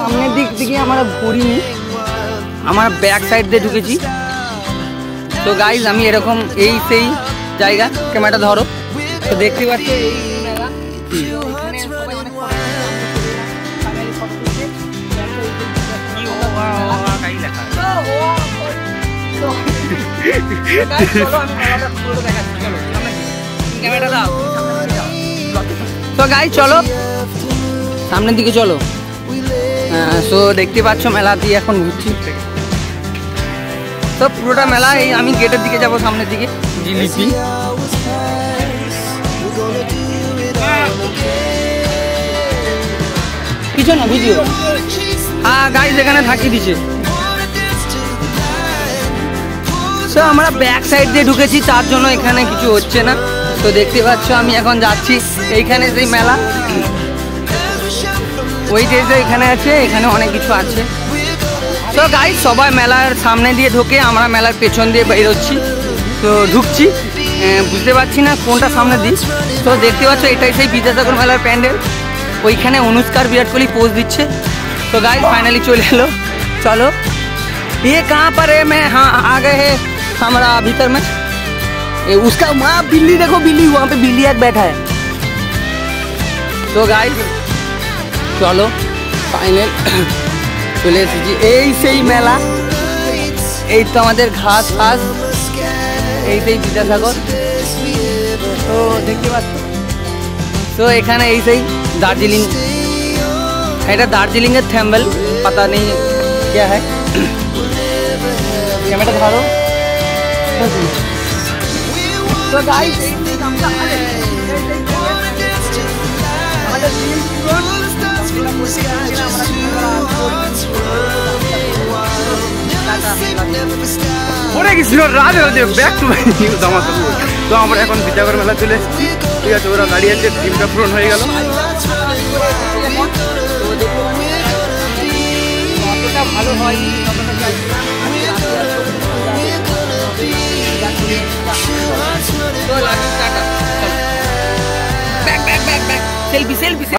সামনের দিক থেকে আমরা ঘুরিনি, আমার ব্যাক সাইড দিয়ে ঢুকেছি। তো গাইজ আমি এরকম এই সেই জায়গা, ক্যামেরাটা ধরো, তো দেখতে পাচ্ছ এই মেলা। তো গাইজ চলো সামনের দিকে চলো। তো দেখতে পাচ্ছ মেলা দিয়ে এখন ঘুরছি। তো পুরোটা মেলা এই আমি গেটের দিকে যাব, সামনের দিকে জিলিপি। কিছু না ভিডিও, হ্যাঁ গাইজ এখানে থাকিয়ে দিছে। তো আমরা ব্যাক সাইড দিয়ে ঢুকেছি, তার জন্য এখানে কিছু হচ্ছে না। তো দেখতে পাচ্ছ আমি এখন যাচ্ছি এইখানে, সেই মেলা ওই যে এখানে আছে, এখানে অনেক কিছু আছে। তো গাইজ সবাই মেলার সামনে দিয়ে ঢোকে, আমরা মেলার পেছন দিয়ে বেরোচ্ছি। তো ঢুকছি, বুঝতে পারছি না কোনটা সামনে দিই। তো দেখতে পাচ্ছ এটাই সেই বিদ্যাসাগর মেলার প্যান্ডেল, ওইখানে অনুষ্কার বিরাট কোহলি পোজ দিচ্ছে। তো गाइस फाइनली चले लो, चलो ये कहाँ पर है? मैं हाँ आ गए हैं हमारा भीतर में। ये उसका वहाँ बिल्ली देखो, बिल्ली वहाँ पे बिल्ली एक बैठा है। तो गाइस चलो फाइनल চলে এসেছি এই সেই মেলা, এই তো আমাদের ঘাস ফাস, এই সেই বিদ্যাসাগর। তো দেখতে পাচ্ছ, তো এখানে এই সেই দার্জিলিং, এটা দার্জিলিং এর थैम्बल, पता नहीं क्या है। कैमरा धरो। तो गाइस পরে গেছিল রাত ব্যাক টু মাই নিউ ধামাকা। তো আমরা এখন বিদ্যাসাগর মেলা চলে এসেছি, ঠিক আছে, ওরা গাড়ি আছে, ড্রিমটা পূরণ হয়ে গেল। ভালো হয় সেলফি সেলফি।